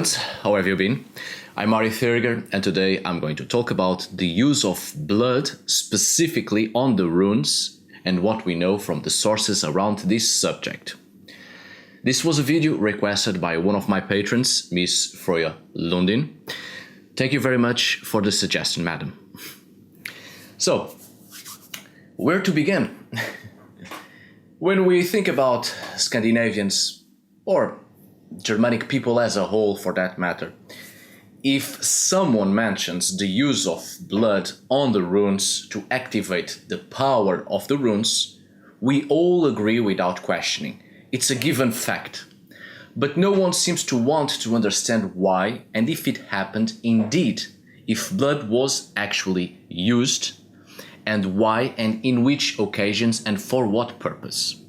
friends, how have you been? I'm Arith Härger, and today I'm going to talk about the use of blood specifically on the runes and what we know from the sources around this subject. This was a video requested by one of my patrons, Miss Freya Lundin. Thank you very much for the suggestion, madam. So, where to begin? When we think about Scandinavians, or Germanic people as a whole for that matter, if someone mentions the use of blood on the runes to activate the power of the runes, we all agree without questioning. It's a given fact. But no one seems to want to understand why and if it happened indeed, if blood was actually used, and why and in which occasions and for what purpose.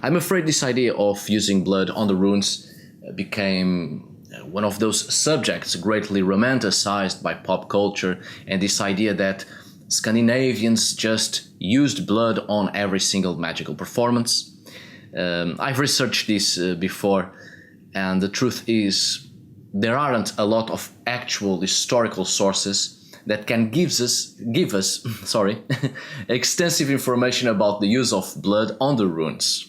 I'm afraid this idea of using blood on the runes became one of those subjects greatly romanticized by pop culture, and this idea that Scandinavians just used blood on every single magical performance. I've researched this before, and the truth is there aren't a lot of actual historical sources that can give us extensive information about the use of blood on the runes.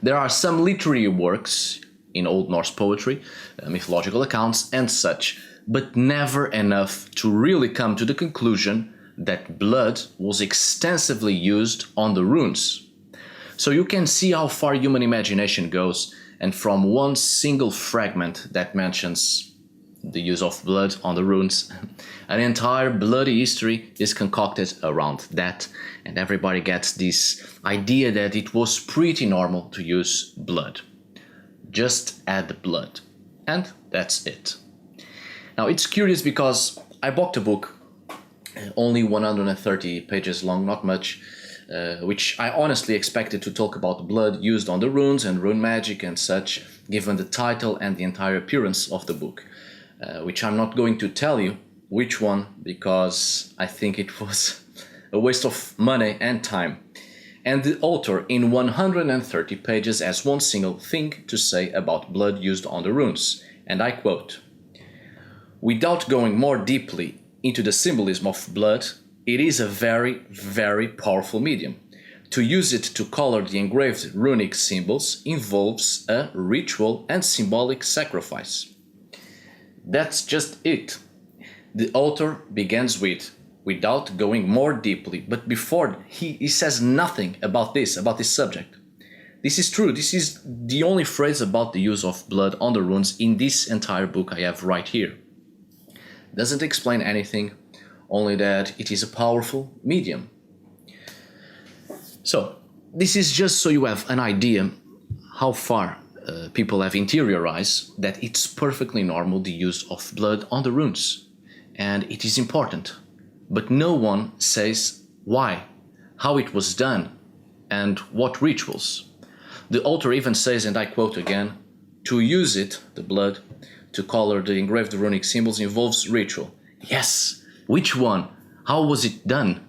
There are some literary works in Old Norse poetry, mythological accounts and such, but never enough to really come to the conclusion that blood was extensively used on the runes. So you can see how far human imagination goes, and from one single fragment that mentions the use of blood on the runes, an entire bloody history is concocted around that, and everybody gets this idea that it was pretty normal to use blood. Just add blood, and that's it. Now it's curious because I bought a book, only 130 pages long, not much, which I honestly expected to talk about blood used on the runes and rune magic and such, given the title and the entire appearance of the book. Which I'm not going to tell you which one, because I think it was a waste of money and time. And the author in 130 pages has one single thing to say about blood used on the runes, and I quote, "Without going more deeply into the symbolism of blood, it is a very, very powerful medium. To use it to color the engraved runic symbols involves a ritual and symbolic sacrifice." That's just it. The author begins with, "without going more deeply," but before he says nothing about this subject. This is true. This is the only phrase about the use of blood on the runes in this entire book I have right here. Doesn't explain anything, only that it is a powerful medium. So, this is just so you have an idea how far people have interiorized that it's perfectly normal the use of blood on the runes, and it is important. But no one says why, how it was done, and what rituals. The author even says, and I quote again, "To use it, the blood, to color the engraved runic symbols involves ritual." Yes, which one? How was it done?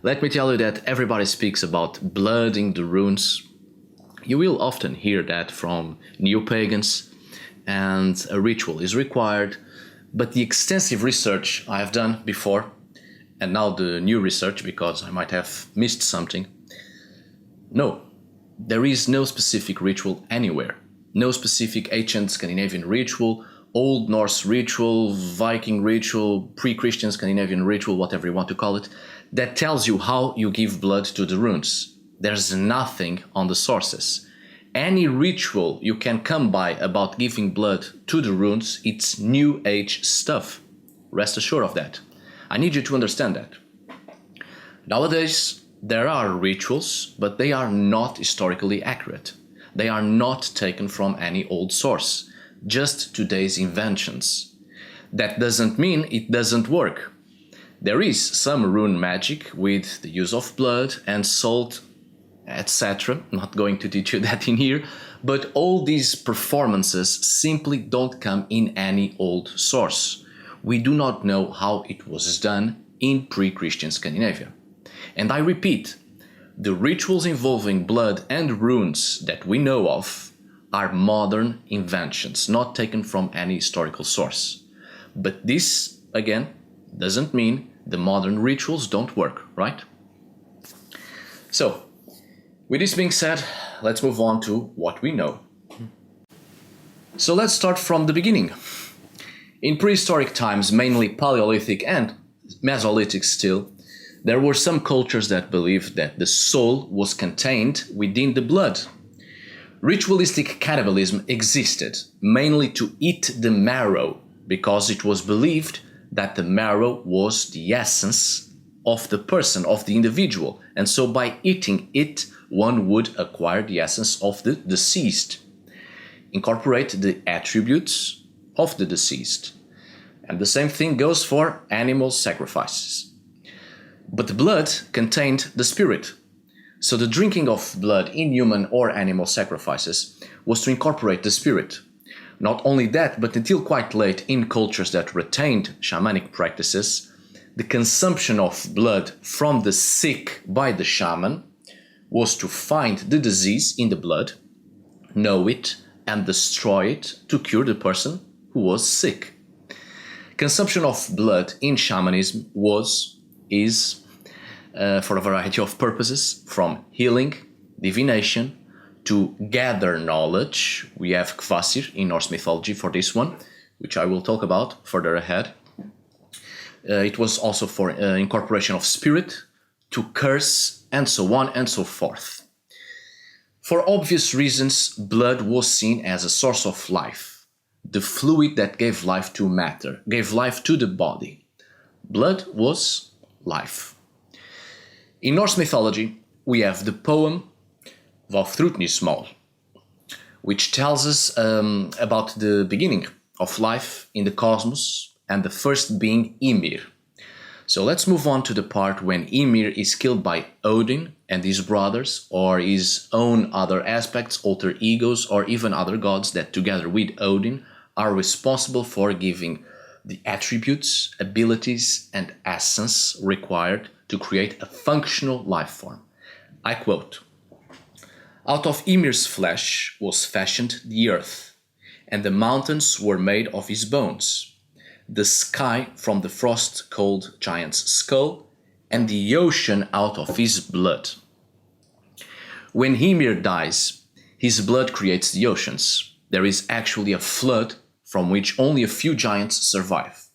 Let me tell you that everybody speaks about blood in the runes. You will often hear that from neo-pagans, and a ritual is required, but the extensive research I have done before, and now the new research because I might have missed something, no, there is no specific ritual anywhere. No specific ancient Scandinavian ritual, Old Norse ritual, Viking ritual, pre-Christian Scandinavian ritual, whatever you want to call it, that tells you how you give blood to the runes. There's nothing on the sources. Any ritual you can come by about giving blood to the runes, it's New Age stuff. Rest assured of that. I need you to understand that. Nowadays, there are rituals, but they are not historically accurate. They are not taken from any old source, just today's inventions. That doesn't mean it doesn't work. There is some rune magic with the use of blood and salt, etc. Not going to teach you that in here, but all these performances simply don't come in any old source. We do not know how it was done in pre-Christian Scandinavia. And I repeat, the rituals involving blood and runes that we know of are modern inventions, not taken from any historical source. But this, again, doesn't mean the modern rituals don't work, right? So, with this being said, let's move on to what we know. So let's start from the beginning. In prehistoric times, mainly Paleolithic and Mesolithic still, there were some cultures that believed that the soul was contained within the blood. Ritualistic cannibalism existed, mainly to eat the marrow, because it was believed that the marrow was the essence of the person, of the individual, and so by eating it, one would acquire the essence of the deceased, incorporate the attributes of the deceased. And the same thing goes for animal sacrifices. But the blood contained the spirit. So the drinking of blood in human or animal sacrifices was to incorporate the spirit. Not only that, but until quite late in cultures that retained shamanic practices, the consumption of blood from the sick by the shaman was to find the disease in the blood, know it, and destroy it to cure the person who was sick. Consumption of blood in shamanism is for a variety of purposes, from healing, divination, to gather knowledge. We have Kvasir in Norse mythology for this one, which I will talk about further ahead. It was also for incorporation of spirit, to curse, and so on and so forth. For obvious reasons, blood was seen as a source of life, the fluid that gave life to matter, gave life to the body. Blood was life. In Norse mythology, we have the poem Vafthrudnismál, which tells us about the beginning of life in the cosmos and the first being Ymir. So let's move on to the part when Ymir is killed by Odin and his brothers, or his own other aspects, alter egos, or even other gods that together with Odin are responsible for giving the attributes, abilities, and essence required to create a functional life form. I quote, "Out of Ymir's flesh was fashioned the earth, and the mountains were made of his bones, the sky from the frost-cold giant's skull, and the ocean out of his blood." When Ymir dies, his blood creates the oceans. There is actually a flood from which only a few giants survive.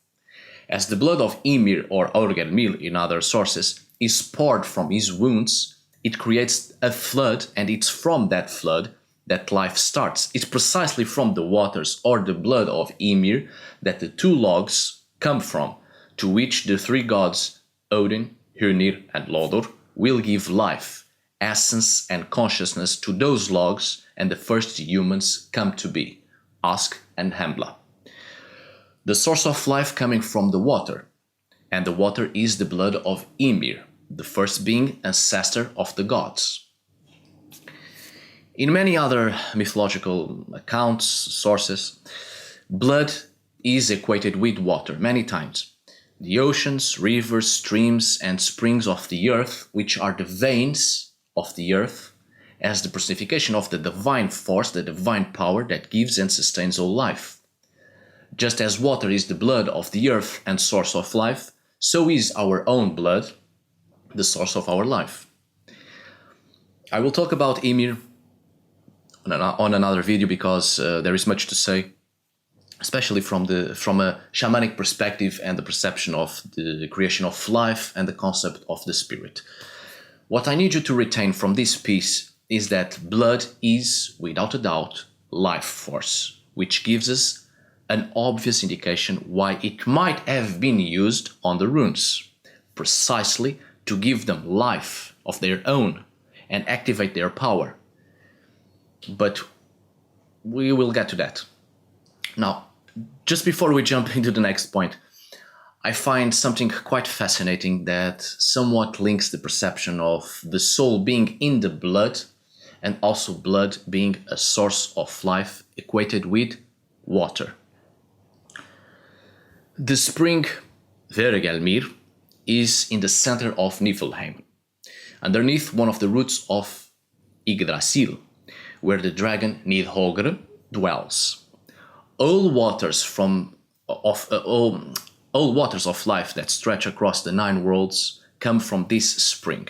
As the blood of Ymir, or Örgelmil in other sources, is poured from his wounds, it creates a flood, and it's from that flood that life starts. It's precisely from the waters or the blood of Ymir that the two logs come from, to which the three gods, Odin, Hrungnir, and Lodur, will give life, essence, and consciousness to those logs, and the first humans come to be, Ask and Hembla. The source of life coming from the water, and the water is the blood of Ymir, the first being ancestor of the gods. In many other mythological accounts, sources, blood is equated with water many times. The oceans, rivers, streams, and springs of the earth, which are the veins of the earth, as the personification of the divine force, the divine power that gives and sustains all life. Just as water is the blood of the earth and source of life, so is our own blood the source of our life. I will talk about Ymir on another video because there is much to say, especially from a shamanic perspective and the perception of the creation of life and the concept of the spirit. What I need you to retain from this piece is that blood is, without a doubt, life force, which gives us an obvious indication why it might have been used on the runes, precisely to give them life of their own and activate their power. But we will get to that. Now, just before we jump into the next point, I find something quite fascinating that somewhat links the perception of the soul being in the blood and also blood being a source of life equated with water. The spring Hvergelmir is in the center of Niflheim, underneath one of the roots of Yggdrasil, where the dragon Nidhogg dwells. All waters all waters of life that stretch across the 9 worlds come from this spring.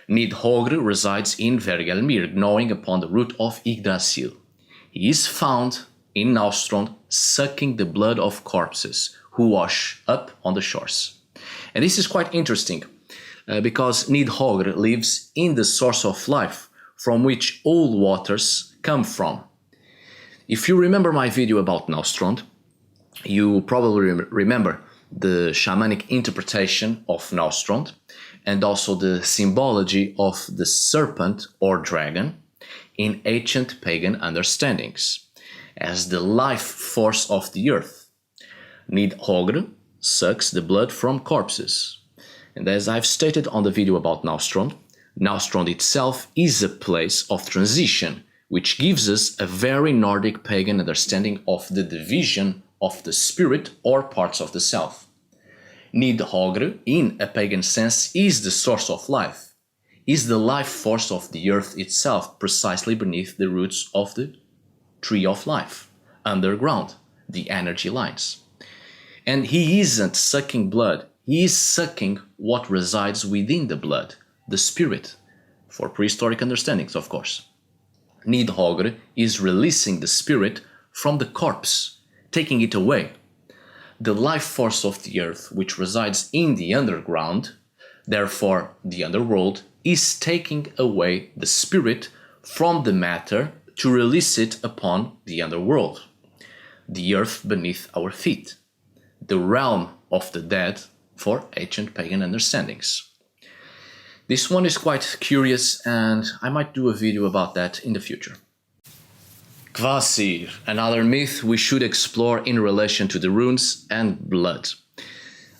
Nidhogg resides in Vergelmir, gnawing upon the root of Yggdrasil. He is found in Naustrond, sucking the blood of corpses who wash up on the shores. And this is quite interesting, because Nidhogg lives in the source of life from which all waters come from. If you remember my video about Naustrond, you probably remember the shamanic interpretation of Naustrond and also the symbology of the serpent or dragon in ancient pagan understandings as the life force of the earth. Nidhogg sucks the blood from corpses. And as I've stated on the video about Naustrond, Naustrond itself is a place of transition, which gives us a very Nordic pagan understanding of the division of the spirit or parts of the self. Nidhogg, in a pagan sense, is the source of life, is the life force of the earth itself, precisely beneath the roots of the tree of life, underground, the energy lines. And he isn't sucking blood, he is sucking what resides within the blood, the spirit, for prehistoric understandings, of course. Nidhogg is releasing the spirit from the corpse, taking it away. The life force of the earth, which resides in the underground, therefore the underworld, is taking away the spirit from the matter to release it upon the underworld, the earth beneath our feet, the realm of the dead for ancient pagan understandings. This one is quite curious, and I might do a video about that in the future. Kvasir, another myth we should explore in relation to the runes and blood.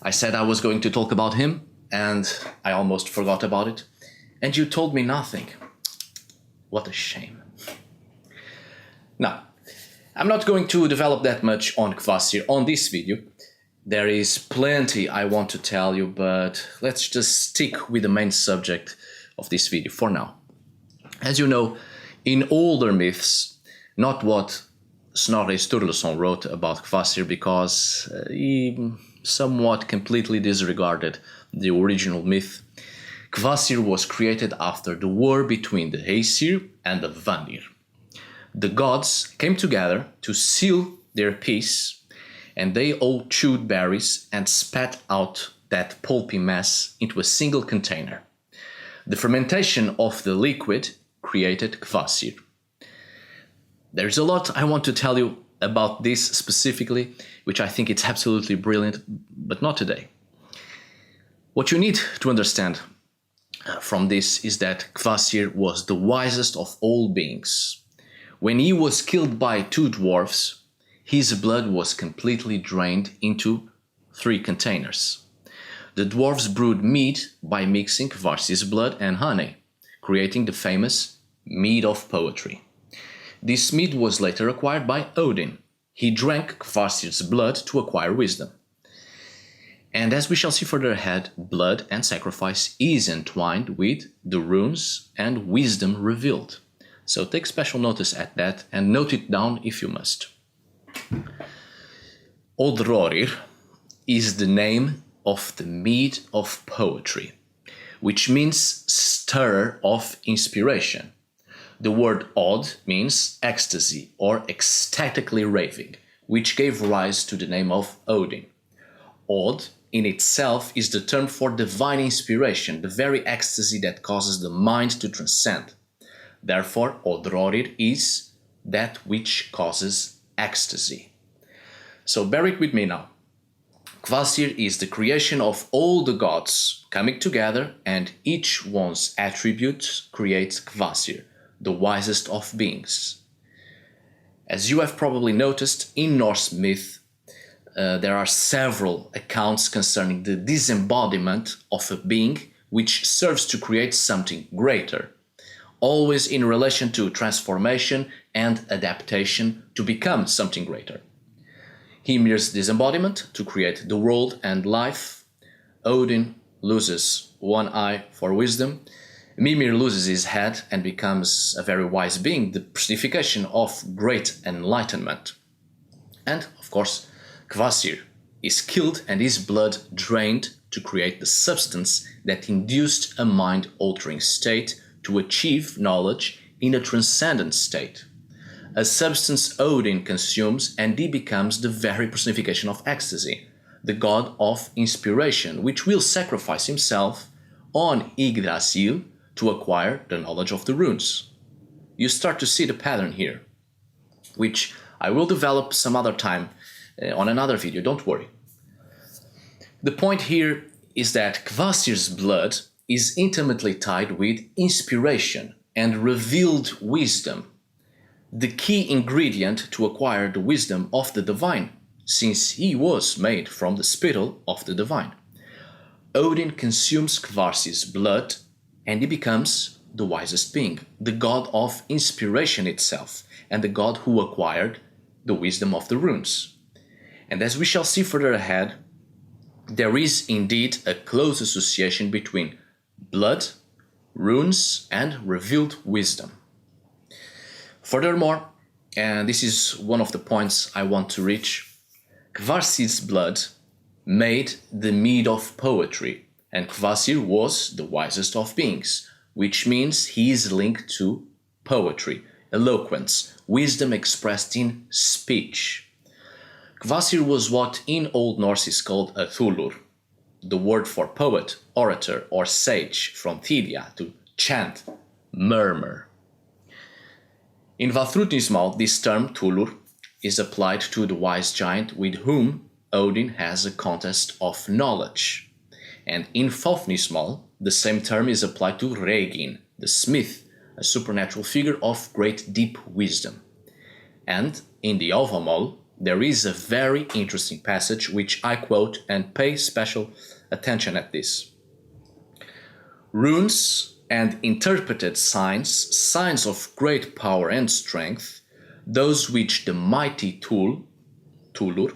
I said I was going to talk about him, and I almost forgot about it, and you told me nothing. What a shame. Now, I'm not going to develop that much on Kvasir on this video. There is plenty I want to tell you, but let's just stick with the main subject of this video for now. As you know, in older myths, not what Snorri Sturluson wrote about Kvasir, because he somewhat completely disregarded the original myth. Kvasir was created after the war between the Aesir and the Vanir. The gods came together to seal their peace, and they all chewed berries and spat out that pulpy mess into a single container. The fermentation of the liquid created Kvasir. There's a lot I want to tell you about this specifically, which I think it's absolutely brilliant, but not today. What you need to understand from this is that Kvasir was the wisest of all beings. When he was killed by 2 dwarfs, his blood was completely drained into 3 containers. The dwarfs brewed mead by mixing Kvasir's blood and honey, creating the famous mead of poetry. This mead was later acquired by Odin. He drank Kvasir's blood to acquire wisdom. And as we shall see further ahead, blood and sacrifice is entwined with the runes and wisdom revealed. So take special notice at that and note it down if you must. Old Norse is the name of the mead of poetry, which means stirrer of inspiration. The word Od means ecstasy or ecstatically raving, which gave rise to the name of Odin. Od in itself is the term for divine inspiration, the very ecstasy that causes the mind to transcend. Therefore, Old Norse is that which causes ecstasy. So bear it with me now. Kvasir is the creation of all the gods coming together, and each one's attribute creates Kvasir, the wisest of beings. As you have probably noticed, in Norse myth, there are several accounts concerning the disembodiment of a being which serves to create something greater, always in relation to transformation and adaptation to become something greater. Hymir's disembodiment to create the world and life. Odin loses one eye for wisdom. Mimir loses his head and becomes a very wise being, the personification of great enlightenment. And, of course, Kvasir is killed and his blood drained to create the substance that induced a mind-altering state to achieve knowledge in a transcendent state. A substance Odin consumes and he becomes the very personification of ecstasy, the god of inspiration, which will sacrifice himself on Yggdrasil to acquire the knowledge of the runes. You start to see the pattern here, which I will develop some other time on another video, don't worry. The point here is that Kvasir's blood is intimately tied with inspiration and revealed wisdom, the key ingredient to acquire the wisdom of the divine, since he was made from the spittle of the divine. Odin consumes Kvasir's blood and he becomes the wisest being, the god of inspiration itself, and the god who acquired the wisdom of the runes. And as we shall see further ahead, there is indeed a close association between blood, runes, and revealed wisdom. Furthermore, and this is one of the points I want to reach, Kvasir's blood made the mead of poetry, and Kvasir was the wisest of beings, which means he is linked to poetry, eloquence, wisdom expressed in speech. Kvasir was what in Old Norse is called a thullur, the word for poet, orator, or sage, from thidia, to chant, murmur. In Vafthrudnismal, this term, thullur, is applied to the wise giant with whom Odin has a contest of knowledge. And in Fafnismal, the same term is applied to Regin, the smith, a supernatural figure of great deep wisdom. And in the Alvamal, there is a very interesting passage which I quote and pay special attention at this. Runes and interpreted signs, signs of great power and strength, those which the mighty Thullur,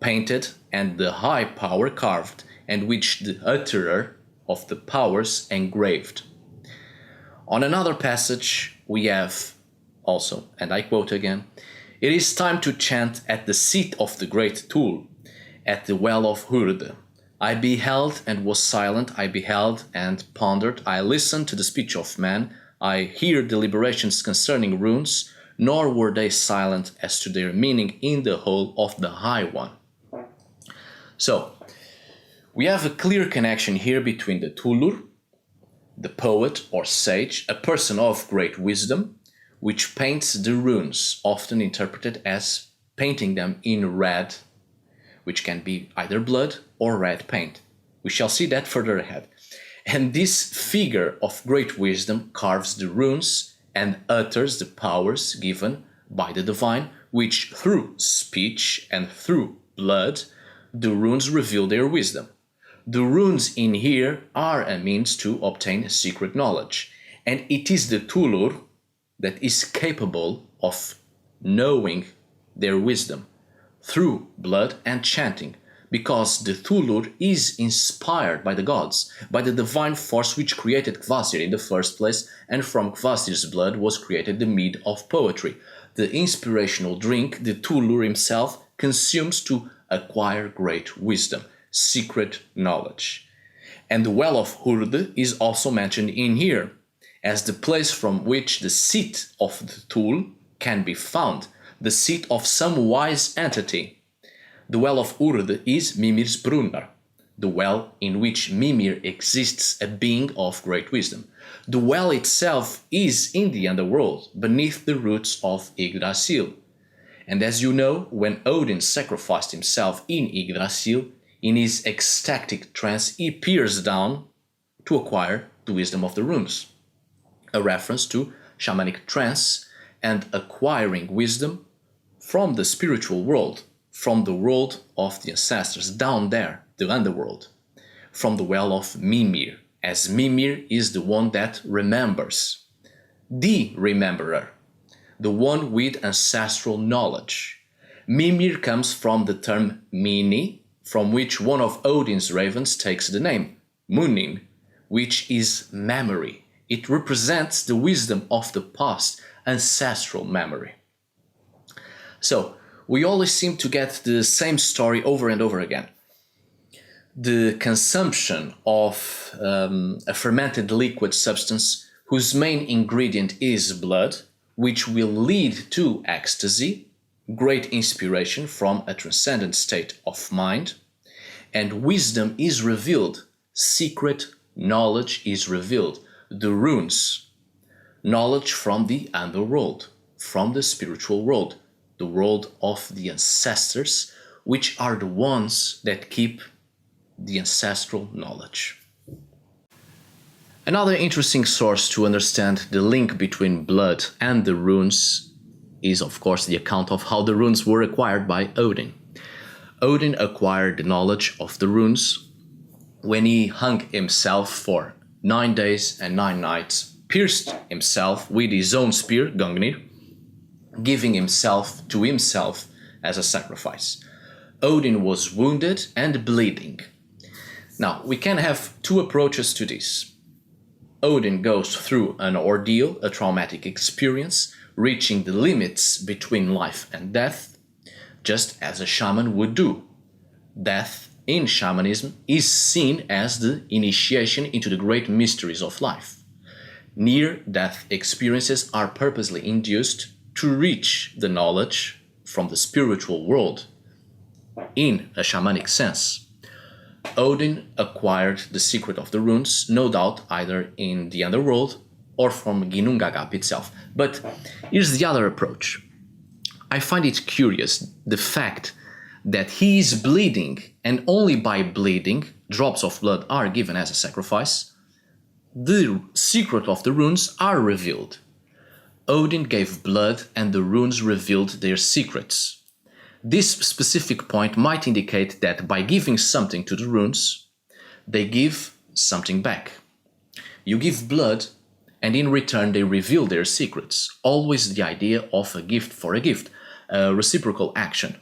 painted and the high power carved, and which the utterer of the powers engraved. On another passage we have also, and I quote again, "It is time to chant at the seat of the great Thul, at the well of Hurde. I beheld and was silent, I beheld and pondered, I listened to the speech of man, I hear deliberations concerning runes, nor were they silent as to their meaning in the whole of the High One." So, we have a clear connection here between the Thullur, the poet or sage, a person of great wisdom, which paints the runes, often interpreted as painting them in red, which can be either blood or red paint. We shall see that further ahead. And this figure of great wisdom carves the runes and utters the powers given by the divine, which through speech and through blood, the runes reveal their wisdom. The runes in here are a means to obtain secret knowledge, and it is the Thullur that is capable of knowing their wisdom through blood and chanting, because the Thullur is inspired by the gods, by the divine force which created Kvasir in the first place, and from Kvasir's blood was created the mead of poetry, the inspirational drink the Thullur himself consumes to acquire great wisdom, secret knowledge. And the well of Hurde is also mentioned in here, as the place from which the seat of the Thul can be found, the seat of some wise entity. The well of Hurde is Mimir's brunnar, the well in which Mimir exists, a being of great wisdom. The well itself is in the underworld, beneath the roots of Yggdrasil. And as you know, when Odin sacrificed himself in Yggdrasil, in his ecstatic trance he peers down to acquire the wisdom of the runes. A reference to shamanic trance and acquiring wisdom from the spiritual world, from the world of the ancestors, down there, the underworld, from the well of Mimir, as Mimir is the one that remembers, the rememberer, the one with ancestral knowledge. Mimir comes from the term Mini, from which one of Odin's ravens takes the name, Munin, which is memory, It represents the wisdom of the past, ancestral memory. So, we always seem to get the same story over and over again. The consumption of a fermented liquid substance whose main ingredient is blood, which will lead to ecstasy, great inspiration from a transcendent state of mind, and wisdom is revealed, secret knowledge is revealed, the runes, knowledge from the underworld, from the spiritual world, the world of the ancestors, which are the ones that keep the ancestral knowledge. Another interesting source to understand the link between blood and the runes is, of course, the account of how the runes were acquired by Odin. Odin acquired the knowledge of the runes when he hung himself for 9 days and 9 nights, pierced himself with his own spear, Gungnir, giving himself to himself as a sacrifice. Odin was wounded and bleeding. Now, we can have two approaches to this. Odin goes through an ordeal, a traumatic experience, reaching the limits between life and death, just as a shaman would do. Death in shamanism is seen as the initiation into the great mysteries of life. Near-death experiences are purposely induced to reach the knowledge from the spiritual world in a shamanic sense. Odin acquired the secret of the runes, no doubt either in the underworld or from Ginnungagap itself. But here's the other approach. I find it curious, the fact that he is bleeding, and only by bleeding, drops of blood are given as a sacrifice, the secret of the runes are revealed. Odin gave blood and the runes revealed their secrets. This specific point might indicate that by giving something to the runes, they give something back. You give blood, and in return they reveal their secrets. Always the idea of a gift for a gift, a reciprocal action.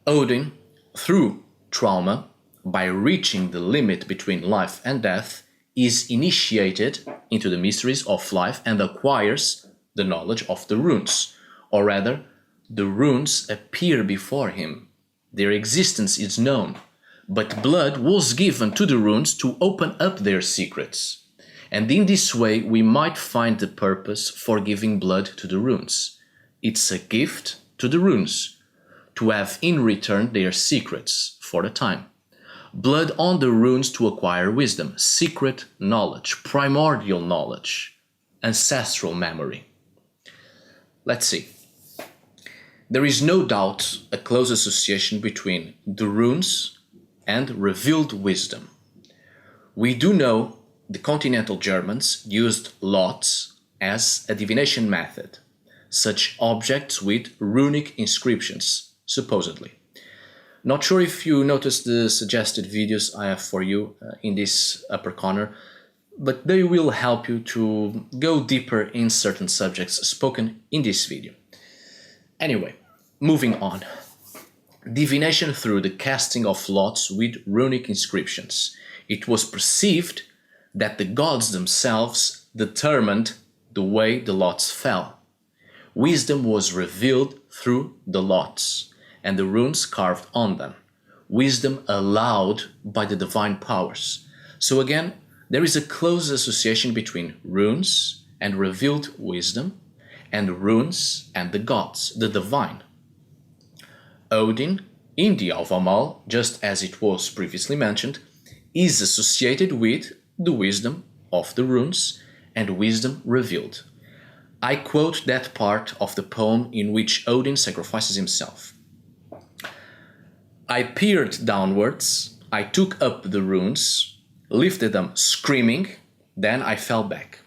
Odin, through trauma, by reaching the limit between life and death, is initiated into the mysteries of life and acquires the knowledge of the runes, or rather, the runes appear before him. Their existence is known, but blood was given to the runes to open up their secrets. And in this way, we might find the purpose for giving blood to the runes. It's a gift to the runes, to have in return their secrets for the time. Blood on the runes to acquire wisdom, secret knowledge, primordial knowledge, ancestral memory. Let's see. There is no doubt a close association between the runes and revealed wisdom. We do know the continental Germans used lots as a divination method, such objects with runic inscriptions, supposedly. Not sure if you noticed the suggested videos I have for you in this upper corner, but they will help you to go deeper in certain subjects spoken in this video. Anyway, moving on. Divination through the casting of lots with runic inscriptions. It was perceived that the gods themselves determined the way the lots fell. Wisdom was revealed through the lots and the runes carved on them. Wisdom allowed by the divine powers. So again, there is a close association between runes and revealed wisdom, and runes and the gods, the divine. Odin, in the Alvamal, just as it was previously mentioned, is associated with the wisdom of the runes and wisdom revealed. I quote that part of the poem in which Odin sacrifices himself. I peered downwards, I took up the runes, lifted them screaming, then I fell back.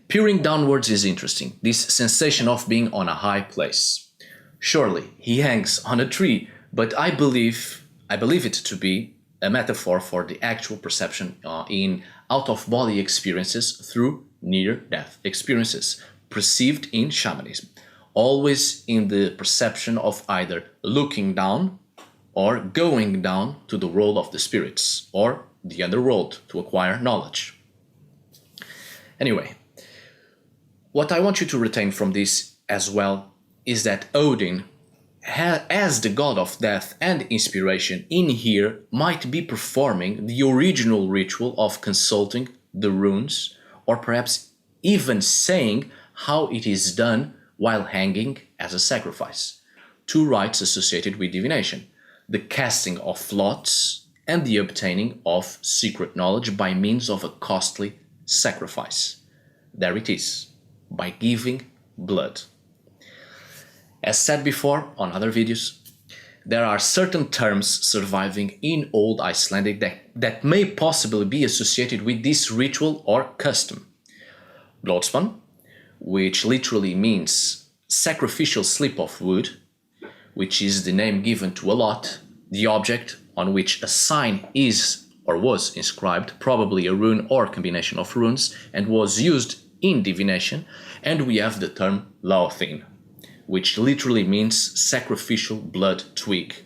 Peering downwards is interesting, this sensation of being on a high place. Surely he hangs on a tree, but I believe it to be a metaphor for the actual perception in out-of-body experiences through near-death experiences, perceived in shamanism, always in the perception of either looking down or going down to the world of the spirits or the underworld to acquire knowledge. Anyway, what I want you to retain from this as well is that Odin, as the god of death and inspiration, in here might be performing the original ritual of consulting the runes, or perhaps even saying how it is done while hanging as a sacrifice. Two rites associated with divination: the casting of lots and the obtaining of secret knowledge by means of a costly sacrifice. There it is, by giving blood. As said before on other videos, there are certain terms surviving in Old Icelandic that may possibly be associated with this ritual or custom. Bloodstone, which literally means sacrificial slip of wood, which is the name given to a lot, the object on which a sign is or was inscribed, probably a rune or combination of runes, and was used in divination. And we have the term laothin, which literally means sacrificial blood twig.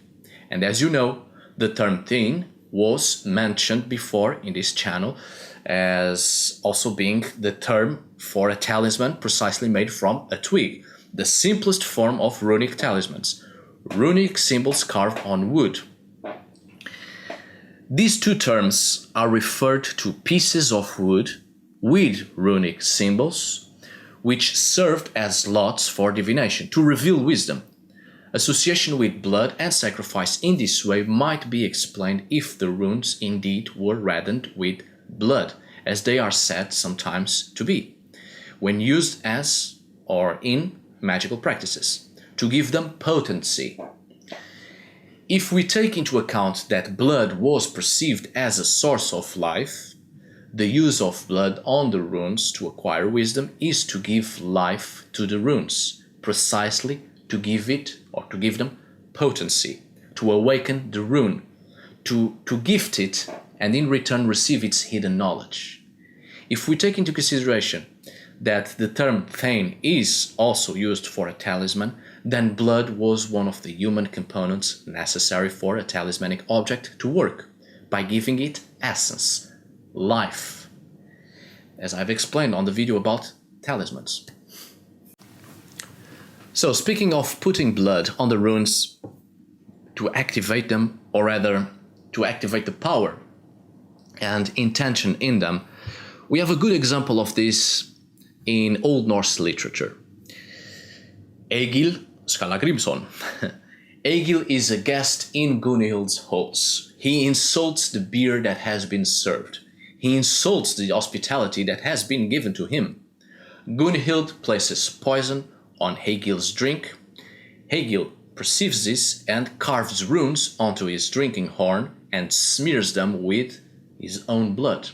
And as you know, the term thin was mentioned before in this channel as also being the term for a talisman precisely made from a twig, the simplest form of runic talismans, runic symbols carved on wood. These two terms are referred to pieces of wood with runic symbols, which served as lots for divination to reveal wisdom. Association with blood and sacrifice in this way might be explained if the runes indeed were reddened with blood, as they are said sometimes to be, when used as or in magical practices, to give them potency. If we take into account that blood was perceived as a source of life, the use of blood on the runes to acquire wisdom is to give life to the runes, precisely to give it or to give them potency, to awaken the rune, to gift it and in return receive its hidden knowledge. If we take into consideration that the term thane is also used for a talisman, then blood was one of the human components necessary for a talismanic object to work, by giving it essence, life, as I've explained on the video about talismans. So speaking of putting blood on the runes to activate them, or rather to activate the power and intention in them, we have a good example of this in Old Norse literature. Egils Saga. Egil is a guest in Gunhild's halls. He insults the beer that has been served. He insults the hospitality that has been given to him. Gunhild places poison on Egil's drink. Egil perceives this and carves runes onto his drinking horn and smears them with his own blood.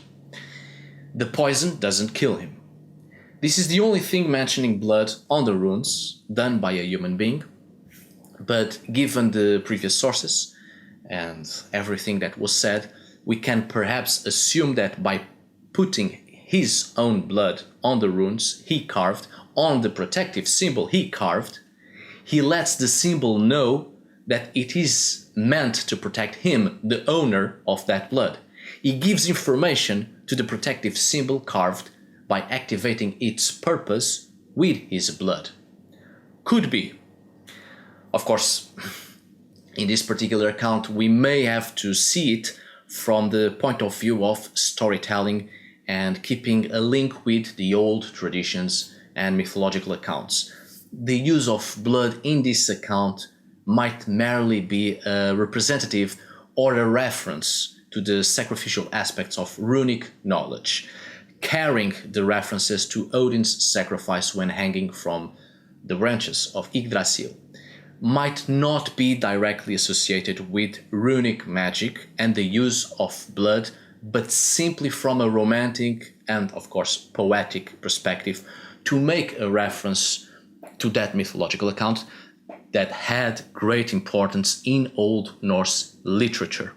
The poison doesn't kill him. This is the only thing mentioning blood on the runes done by a human being, but given the previous sources and everything that was said, we can perhaps assume that by putting his own blood on the runes he carved, on the protective symbol he carved, he lets the symbol know that it is meant to protect him, the owner of that blood. He gives information to the protective symbol carved by activating its purpose with his blood. Could be. Of course, in this particular account, we may have to see it from the point of view of storytelling and keeping a link with the old traditions and mythological accounts. The use of blood in this account might merely be a representative or a reference to the sacrificial aspects of runic knowledge, carrying the references to Odin's sacrifice when hanging from the branches of Yggdrasil, might not be directly associated with runic magic and the use of blood, but simply from a romantic and, of course, poetic perspective to make a reference to that mythological account that had great importance in Old Norse literature.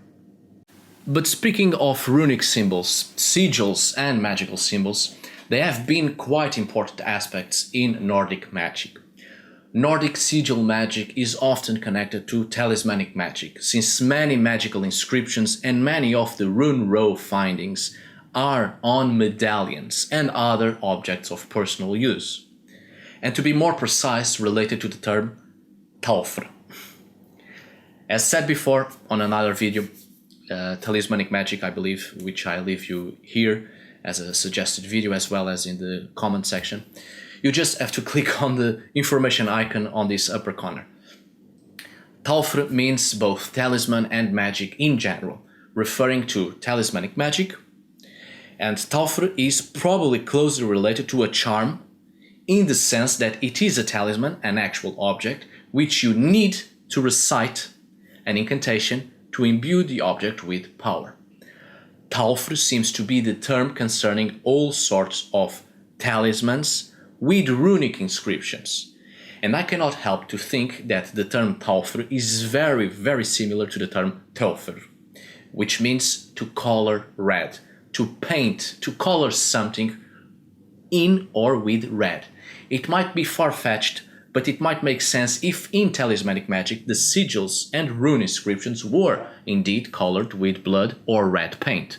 But speaking of runic symbols, sigils and magical symbols, they have been quite important aspects in Nordic magic. Nordic sigil magic is often connected to talismanic magic, since many magical inscriptions and many of the rune row findings are on medallions and other objects of personal use. And to be more precise, related to the term taufr. As said before on another video, Talismanic Magic, I believe, which I leave you here as a suggested video as well as in the comment section. You just have to click on the information icon on this upper corner. Taufr means both talisman and magic in general, referring to talismanic magic, and taufr is probably closely related to a charm in the sense that it is a talisman, an actual object, which you need to recite an incantation to imbue the object with power. Taufr seems to be the term concerning all sorts of talismans with runic inscriptions. And I cannot help to think that the term taufr is very, very similar to the term taufr, which means to color red, to paint, to color something in or with red. It might be far-fetched, but it might make sense if in talismanic magic the sigils and rune inscriptions were indeed colored with blood or red paint.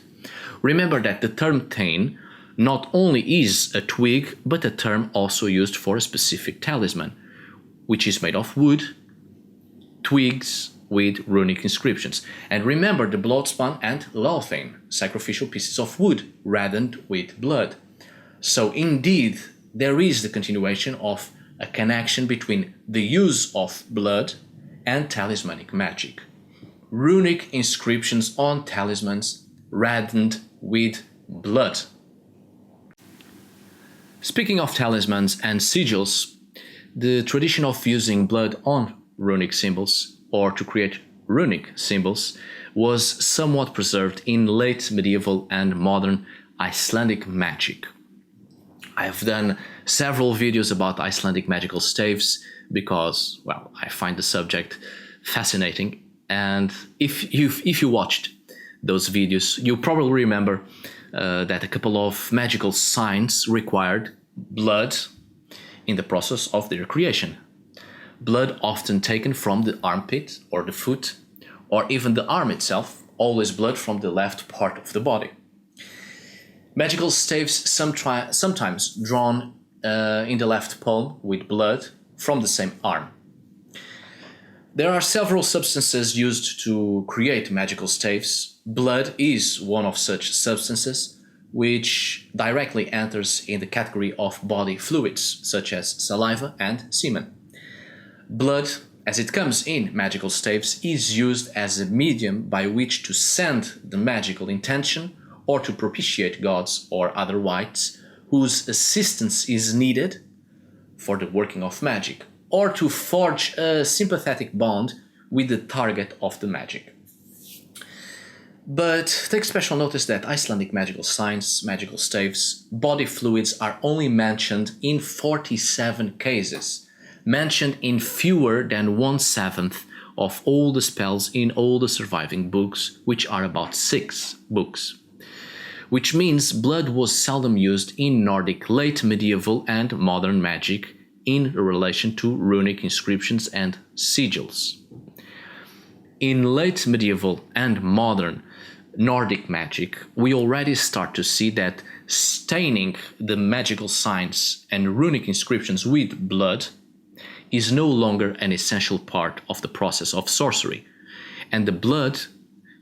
Remember that the term tain not only is a twig, but a term also used for a specific talisman, which is made of wood, twigs with runic inscriptions. And remember the bloodstone and loathane, sacrificial pieces of wood reddened with blood. So indeed, there is the continuation of a connection between the use of blood and talismanic magic. Runic inscriptions on talismans reddened with blood. Speaking of talismans and sigils, the tradition of using blood on runic symbols or to create runic symbols was somewhat preserved in late medieval and modern Icelandic magic. I have done several videos about Icelandic magical staves because, well, I find the subject fascinating, and if you watched those videos, you probably remember that a couple of magical signs required blood in the process of their creation. Blood often taken from the armpit or the foot or even the arm itself, always blood from the left part of the body. Magical staves sometimes drawn in the left palm with blood from the same arm. There are several substances used to create magical staves. Blood is one of such substances, which directly enters in the category of body fluids, such as saliva and semen. Blood, as it comes in magical staves, is used as a medium by which to send the magical intention or to propitiate gods or other wights whose assistance is needed for the working of magic, or to forge a sympathetic bond with the target of the magic. But take special notice that Icelandic magical signs, magical staves, body fluids are only mentioned in 47 cases, mentioned in fewer than 1/7 of all the spells in all the surviving books, which are about 6 books. Which means blood was seldom used in Nordic late medieval and modern magic in relation to runic inscriptions and sigils. In late medieval and modern Nordic magic, we already start to see that staining the magical signs and runic inscriptions with blood is no longer an essential part of the process of sorcery, and the blood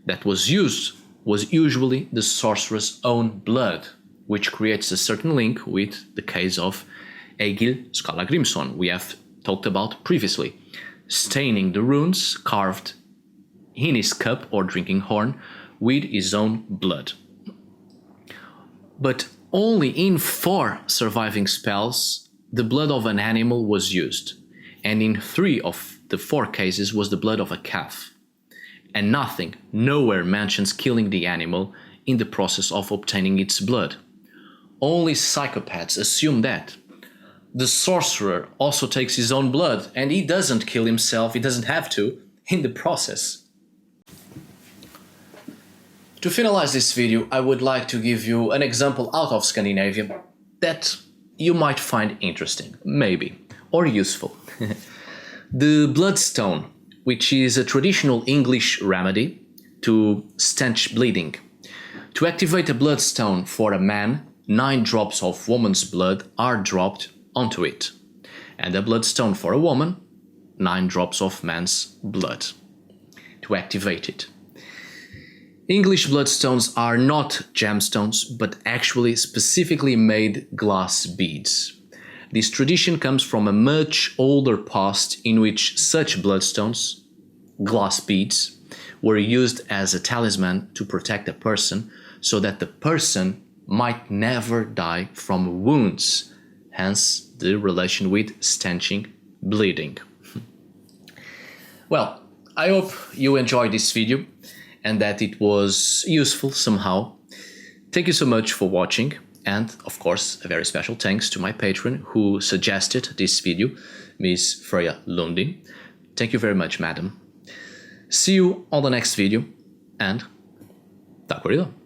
that was used was usually the sorcerer's own blood, which creates a certain link with the case of Egils Saga we have talked about previously, staining the runes carved in his cup or drinking horn with his own blood. But only in 4 surviving spells the blood of an animal was used, and in 3 of the 4 cases was the blood of a calf. And nothing, nowhere mentions killing the animal in the process of obtaining its blood. Only psychopaths assume that. The sorcerer also takes his own blood, and he doesn't kill himself, he doesn't have to, in the process. To finalize this video, I would like to give you an example out of Scandinavia that you might find interesting, maybe, or useful. The bloodstone, which is a traditional English remedy to stanch bleeding, To activate a bloodstone for a man, 9 drops of woman's blood are dropped onto it, and a bloodstone for a woman, 9 drops of man's blood. To activate it. English bloodstones are not gemstones, but actually specifically made glass beads. This tradition comes from a much older past in which such bloodstones, glass beads, were used as a talisman to protect a person so that the person might never die from wounds, hence the relation with stenching, bleeding. Well, I hope you enjoyed this video and that it was useful somehow. Thank you so much for watching, and of course a very special thanks to my patron who suggested this video, Miss Freya Lundin. Thank you very much, madam. See you on the next video, and tack för idag.